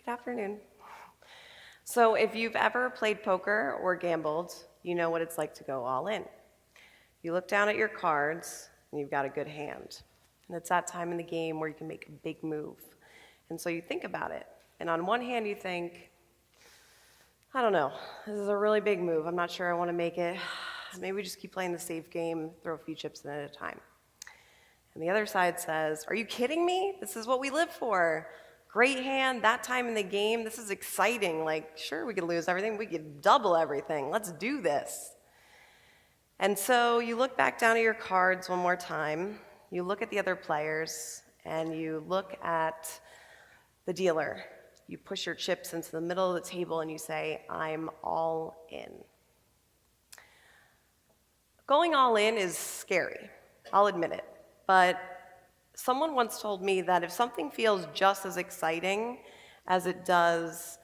Good afternoon. So if you've ever played poker or gambled, you know what it's like to go all in. You look down at your cards and you've got a good hand. And it's that time in the game where you can make a big move. And so you think about it. And on one hand you think, I don't know, this is a really big move. I'm not sure I want to make it. Maybe we just keep playing the safe game, throw a few chips in at a time. And the other side says, are you kidding me? This is what we live for. Great hand, that time in the game, this is exciting. Like, sure, we could lose everything, we could double everything. Let's do this. And so you look back down at your cards one more time, you look at the other players, and you look at the dealer. You push your chips into the middle of the table and you say, I'm all in. Going all in is scary, I'll admit it, but someone once told me that if something feels just as exciting as it does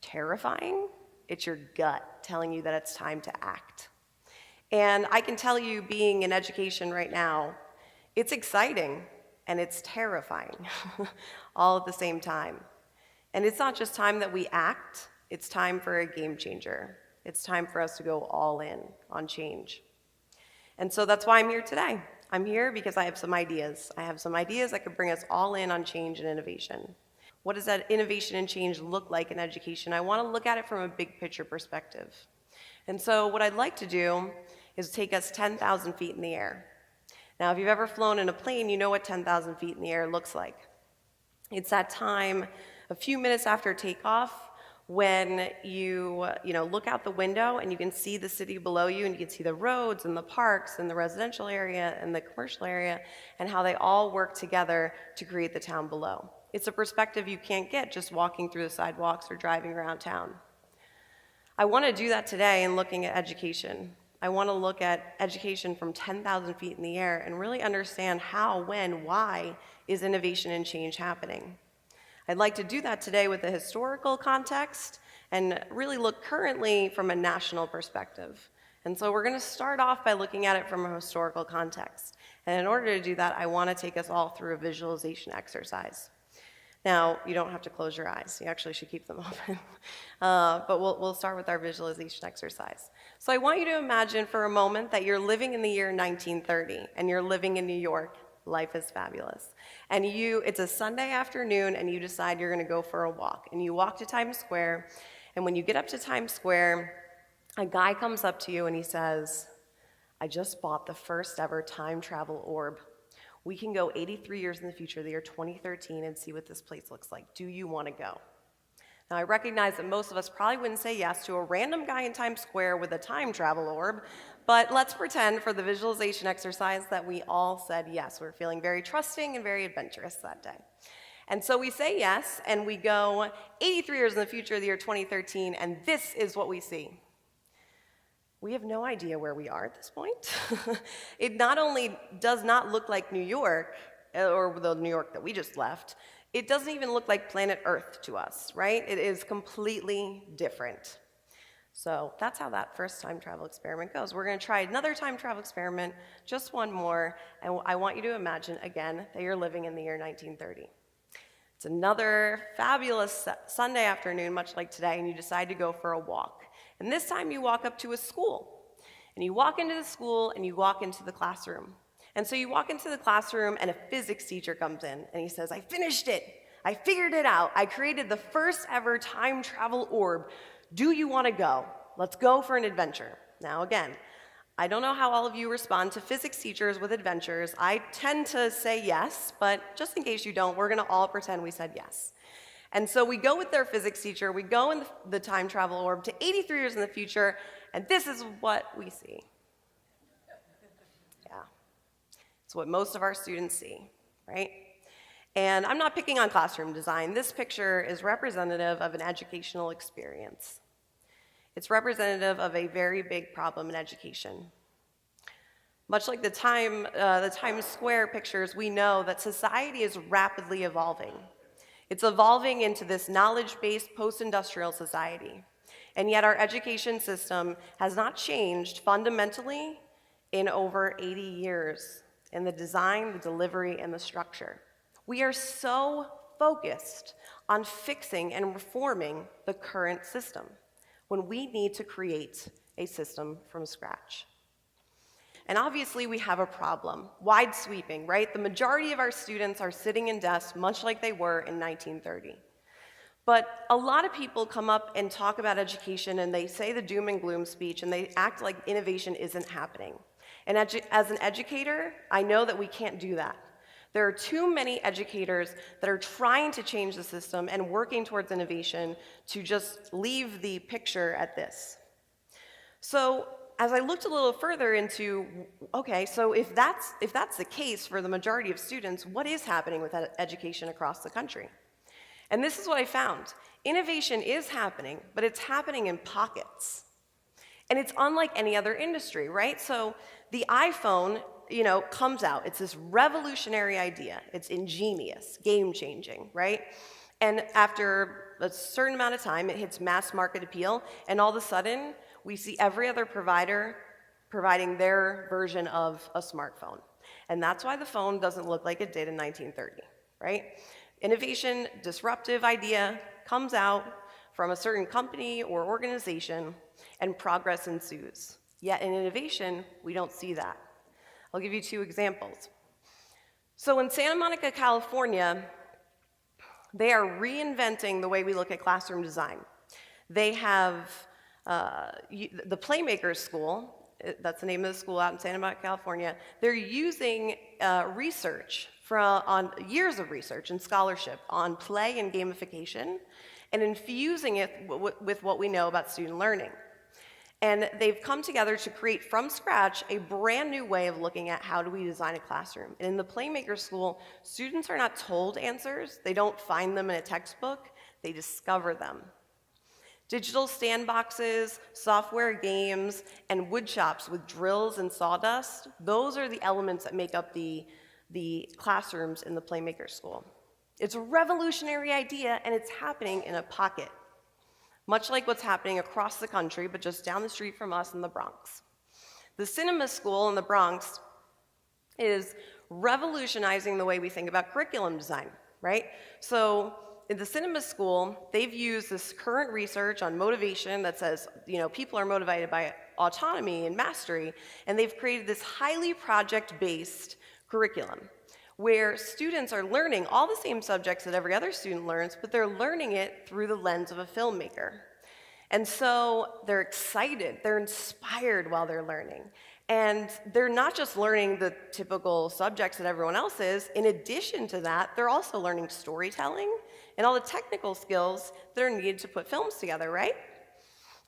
terrifying, it's your gut telling you that it's time to act. And I can tell you, being in education right now, it's exciting and it's terrifying all at the same time. And it's not just time that we act, it's time for a game changer. It's time for us to go all in on change. And so that's why I'm here today. I'm here because I have some ideas. I have some ideas that could bring us all in on change and innovation. What does that innovation and change look like in education? I want to look at it from a big picture perspective. And so what I'd like to do is take us 10,000 feet in the air. Now, if you've ever flown in a plane, you know what 10,000 feet in the air looks like. It's that time, a few minutes after takeoff, when you look out the window and you can see the city below you, and you can see the roads and the parks and the residential area and the commercial area and how they all work together to create the town below. It's a perspective you can't get just walking through the sidewalks or driving around town. I want to do that today in looking at education. I want to look at education from 10,000 feet in the air and really understand how, when, why is innovation and change happening. I'd like to do that today with a historical context and really look currently from a national perspective. And so we're going to start off by looking at it from a historical context. And in order to do that, I want to take us all through a visualization exercise. Now, you don't have to close your eyes. You actually should keep them open. But we'll start with our visualization exercise. So I want you to imagine for a moment that you're living in the year 1930 and you're living in New York. Life is fabulous. And it's a Sunday afternoon and you decide you're going to go for a walk. And you walk to Times Square, and when you get up to Times Square, a guy comes up to you and he says, I just bought the first ever time travel orb. We can go 83 years in the future, the year 2013, and see what this place looks like. Do you want to go? Now, I recognize that most of us probably wouldn't say yes to a random guy in Times Square with a time travel orb, but let's pretend for the visualization exercise that we all said yes. We're feeling very trusting and very adventurous that day. And so we say yes, and we go 83 years in the future, the year 2013, and this is what we see. We have no idea where we are at this point. It not only does not look like New York, or the New York that we just left, it doesn't even look like planet Earth to us, right? It is completely different. So that's how that first time travel experiment goes. We're going to try another time travel experiment, just one more, and I want you to imagine, again, that you're living in the year 1930. It's another fabulous Sunday afternoon, much like today, and you decide to go for a walk. And this time you walk up to a school, and you walk into the school, and you walk into the classroom. And so you walk into the classroom, and a physics teacher comes in, and he says, I finished it. I figured it out. I created the first ever time travel orb. Do you want to go? Let's go for an adventure. Now, again, I don't know how all of you respond to physics teachers with adventures. I tend to say yes, but just in case you don't, we're going to all pretend we said yes. And so we go with their physics teacher, we go in the time travel orb to 83 years in the future, and this is what we see. Yeah. It's what most of our students see, right? And I'm not picking on classroom design. This picture is representative of an educational experience. It's representative of a very big problem in education. Much like the Times Square pictures, we know that society is rapidly evolving. It's evolving into this knowledge-based post-industrial society. And yet our education system has not changed fundamentally in over 80 years in the design, the delivery, and the structure. We are so focused on fixing and reforming the current system when we need to create a system from scratch. And obviously we have a problem, wide sweeping, right? The majority of our students are sitting in desks much like they were in 1930. But a lot of people come up and talk about education and they say the doom and gloom speech and they act like innovation isn't happening. And as an educator, I know that we can't do that. There are too many educators that are trying to change the system and working towards innovation to just leave the picture at this. So as I looked a little further into, okay, so if that's the case for the majority of students, what is happening with education across the country? And this is what I found. Innovation is happening, but it's happening in pockets. And it's unlike any other industry, right? So the iPhone, comes out. It's this revolutionary idea. It's ingenious, game-changing, right? And after a certain amount of time, it hits mass market appeal, and all of a sudden, we see every other provider providing their version of a smartphone. And that's why the phone doesn't look like it did in 1930, right? Innovation, disruptive idea comes out from a certain company or organization, and progress ensues. Yet in innovation, we don't see that. I'll give you 2 examples. So in Santa Monica, California, they are reinventing the way we look at classroom design. They have the Playmakers School, that's the name of the school out in Santa Monica, California. They're using research on years of research and scholarship on play and gamification and infusing it with what we know about student learning. And they've come together to create from scratch a brand new way of looking at how do we design a classroom. And in the Playmaker School, students are not told answers. They don't find them in a textbook. They discover them. Digital sandboxes, software games, and wood shops with drills and sawdust, those are the elements that make up the classrooms in the Playmaker School. It's a revolutionary idea, and it's happening in a pocket, much like what's happening across the country, but just down the street from us in the Bronx. The Cinema School in the Bronx is revolutionizing the way we think about curriculum design, right? So in the Cinema School, they've used this current research on motivation that says, people are motivated by autonomy and mastery, and they've created this highly project-based curriculum where students are learning all the same subjects that every other student learns, but they're learning it through the lens of a filmmaker. And so they're excited, they're inspired while they're learning. And they're not just learning the typical subjects that everyone else is. In addition to that, they're also learning storytelling and all the technical skills that are needed to put films together, right?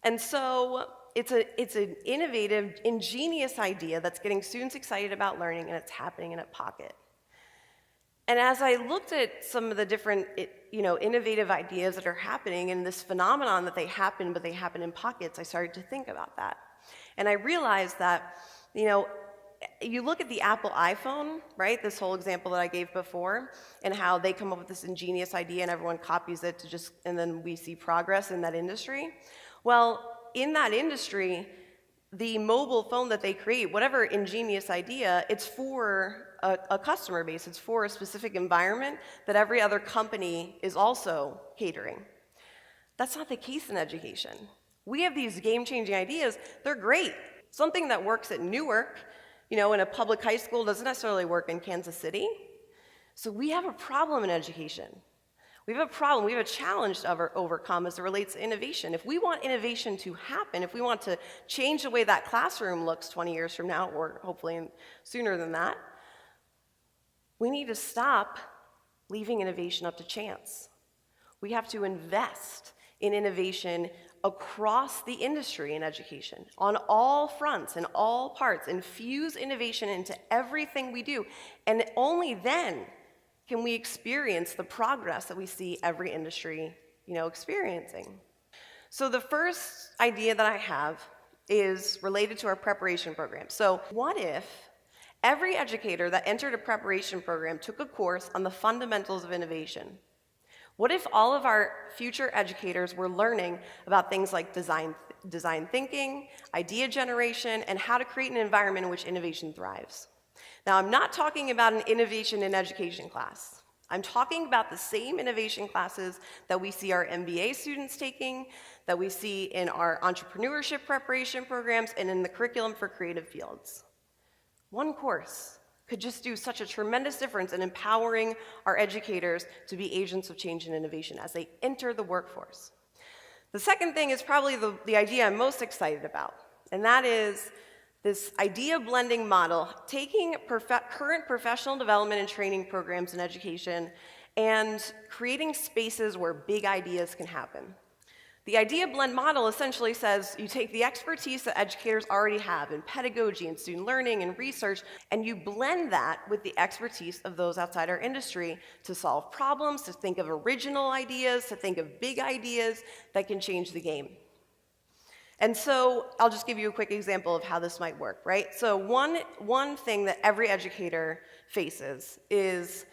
And so it's an innovative, ingenious idea that's getting students excited about learning, and it's happening in a pocket. And as I looked at some of the different innovative ideas that are happening and this phenomenon that they happen, but they happen in pockets, I started to think about that. And I realized that, you look at the Apple iPhone, right, this whole example that I gave before, and how they come up with this ingenious idea and everyone copies it and then we see progress in that industry. Well, in that industry, the mobile phone that they create, whatever ingenious idea, it's for a customer base. It's for a specific environment that every other company is also catering. That's not the case in education. We have these game-changing ideas. They're great. Something that works at Newark, in a public high school doesn't necessarily work in Kansas City. So we have a problem in education. We have a problem, we have a challenge to overcome as it relates to innovation. If we want innovation to happen, if we want to change the way that classroom looks 20 years from now, or hopefully sooner than that, we need to stop leaving innovation up to chance. We have to invest in innovation across the industry in education, on all fronts and all parts, infuse innovation into everything we do, and only then can we experience the progress that we see every industry, experiencing. So the first idea that I have is related to our preparation program. So what if every educator that entered a preparation program took a course on the fundamentals of innovation? What if all of our future educators were learning about things like design thinking, idea generation, and how to create an environment in which innovation thrives? Now, I'm not talking about an innovation in education class. I'm talking about the same innovation classes that we see our MBA students taking, that we see in our entrepreneurship preparation programs, and in the curriculum for creative fields. One course could just do such a tremendous difference in empowering our educators to be agents of change and innovation as they enter the workforce. The second thing is probably the idea I'm most excited about, and that is this idea blending model, taking current professional development and training programs in education and creating spaces where big ideas can happen. The idea blend model essentially says you take the expertise that educators already have in pedagogy and student learning and research, and you blend that with the expertise of those outside our industry to solve problems, to think of original ideas, to think of big ideas that can change the game. And so I'll just give you a quick example of how this might work, right? So one thing that every educator faces is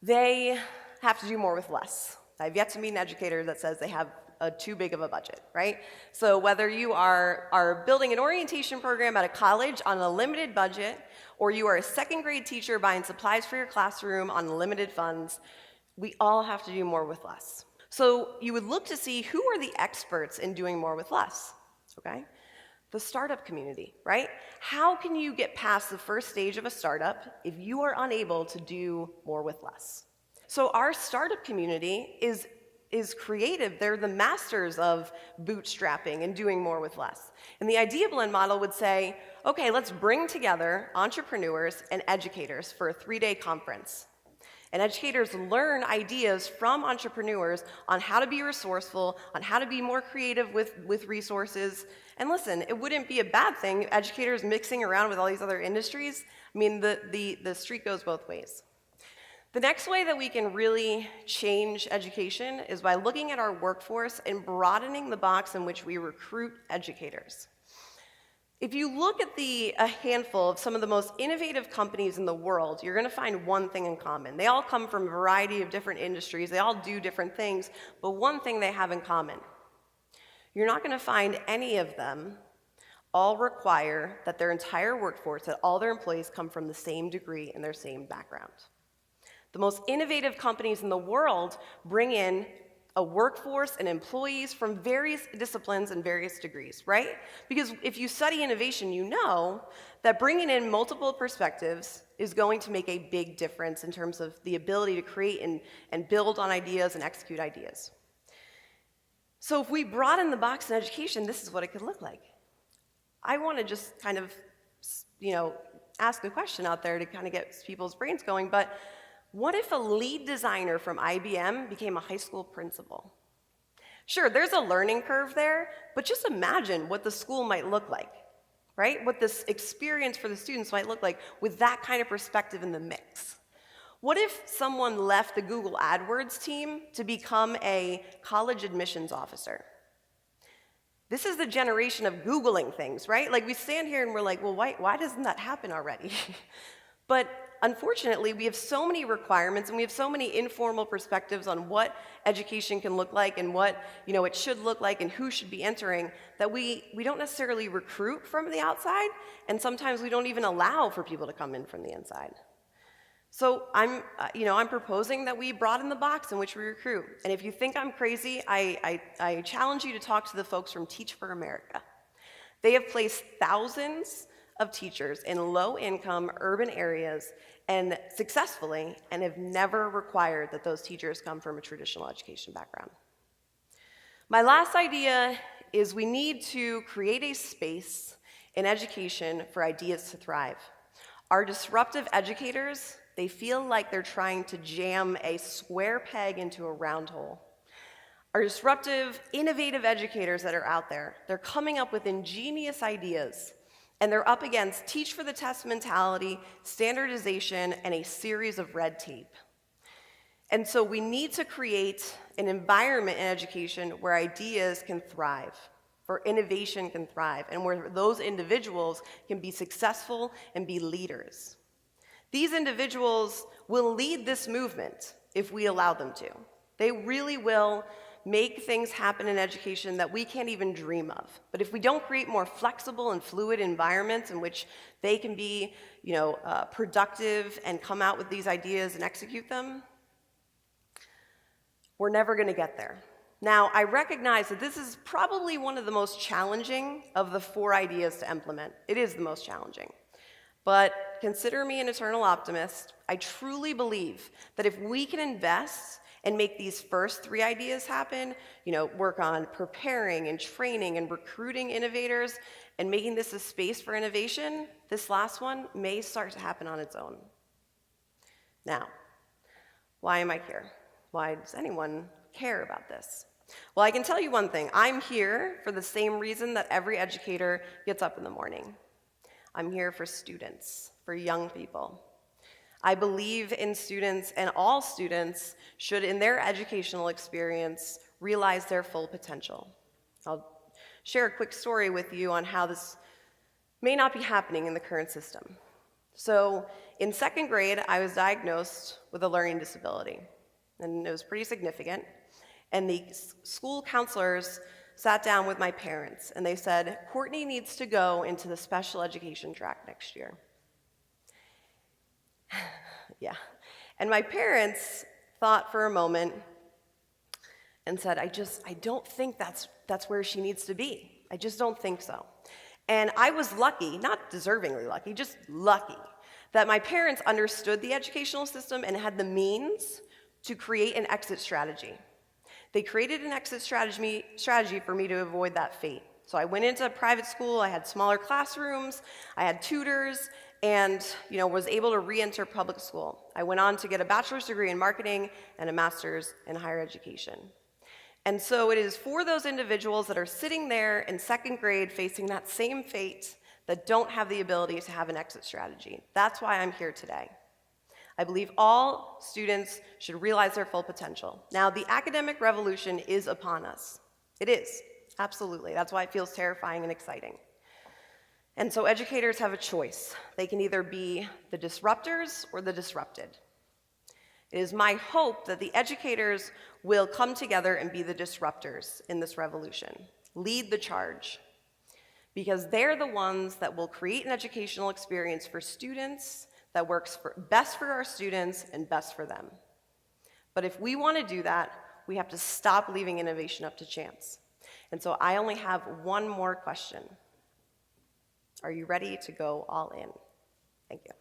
they have to do more with less. I've yet to meet an educator that says they have too big of a budget, right? So whether you are building an orientation program at a college on a limited budget, or you are a second grade teacher buying supplies for your classroom on limited funds, we all have to do more with less. So you would look to see who are the experts in doing more with less. Okay? The startup community, right? How can you get past the first stage of a startup if you are unable to do more with less? So our startup community is creative. They're the masters of bootstrapping and doing more with less. And the idea blend model would say, okay, let's bring together entrepreneurs and educators for a 3-day conference. And educators learn ideas from entrepreneurs on how to be resourceful, on how to be more creative with resources. And listen, it wouldn't be a bad thing, educators mixing around with all these other industries. I mean, the street goes both ways. The next way that we can really change education is by looking at our workforce and broadening the box in which we recruit educators. If you look at a handful of some of the most innovative companies in the world, you're going to find one thing in common. They all come from a variety of different industries. They all do different things, but one thing they have in common. You're not going to find any of them all require that their entire workforce, that all their employees come from the same degree and their same background. The most innovative companies in the world bring in a workforce and employees from various disciplines and various degrees, right? Because if you study innovation, you know that bringing in multiple perspectives is going to make a big difference in terms of the ability to create and build on ideas and execute ideas. So if we broaden the box in education, this is what it could look like. I want to just kind of, ask a question out there to kind of get people's brains going, but what if a lead designer from IBM became a high school principal? Sure, there's a learning curve there, but just imagine what the school might look like, right? What this experience for the students might look like with that kind of perspective in the mix. What if someone left the Google AdWords team to become a college admissions officer? This is the generation of Googling things, right? Like we stand here and we're like, well, why doesn't that happen already? But unfortunately, we have so many requirements and we have so many informal perspectives on what education can look like and what it should look like and who should be entering that we don't necessarily recruit from the outside, and sometimes we don't even allow for people to come in from the inside. So I'm proposing that we broaden the box in which we recruit. And if you think I'm crazy, I challenge you to talk to the folks from Teach for America. They have placed thousands of teachers in low-income urban areas and successfully, and have never required that those teachers come from a traditional education background. My last idea is we need to create a space in education for ideas to thrive. Our disruptive educators, they feel like they're trying to jam a square peg into a round hole. Our disruptive, innovative educators that are out there, they're coming up with ingenious ideas. And they're up against teach for the test mentality, standardization, and a series of red tape. And so we need to create an environment in education where ideas can thrive, where innovation can thrive, and where those individuals can be successful and be leaders. These individuals will lead this movement if we allow them to. They really will make things happen in education that we can't even dream of. But if we don't create more flexible and fluid environments in which they can be, productive and come out with these ideas and execute them, we're never going to get there. Now, I recognize that this is probably one of the most challenging of the 4 ideas to implement. It is the most challenging. But consider me an eternal optimist. I truly believe that if we can invest and make these first 3 ideas happen, work on preparing and training and recruiting innovators and making this a space for innovation, this last one may start to happen on its own. Now, why am I here? Why does anyone care about this? Well, I can tell you one thing. I'm here for the same reason that every educator gets up in the morning. I'm here for students, for young people. I believe in students, and all students should, in their educational experience, realize their full potential. I'll share a quick story with you on how this may not be happening in the current system. So, in 2nd grade, I was diagnosed with a learning disability, and it was pretty significant. And the school counselors sat down with my parents, and they said, Courtney needs to go into the special education track next year. Yeah. And my parents thought for a moment and said, I don't think that's where she needs to be. I just don't think so. And I was lucky, not deservingly lucky, just lucky, that my parents understood the educational system and had the means to create an exit strategy. They created an exit strategy for me to avoid that fate. So I went into private school, I had smaller classrooms, I had tutors, and was able to re-enter public school. I went on to get a bachelor's degree in marketing and a master's in higher education. And so it is for those individuals that are sitting there in 2nd grade facing that same fate that don't have the ability to have an exit strategy. That's why I'm here today. I believe all students should realize their full potential. Now, the academic revolution is upon us. It is, absolutely. That's why it feels terrifying and exciting. And so educators have a choice. They can either be the disruptors or the disrupted. It is my hope that the educators will come together and be the disruptors in this revolution, lead the charge, because they're the ones that will create an educational experience for students that works best for our students and best for them. But if we want to do that, we have to stop leaving innovation up to chance. And so I only have one more question. Are you ready to go all in? Thank you.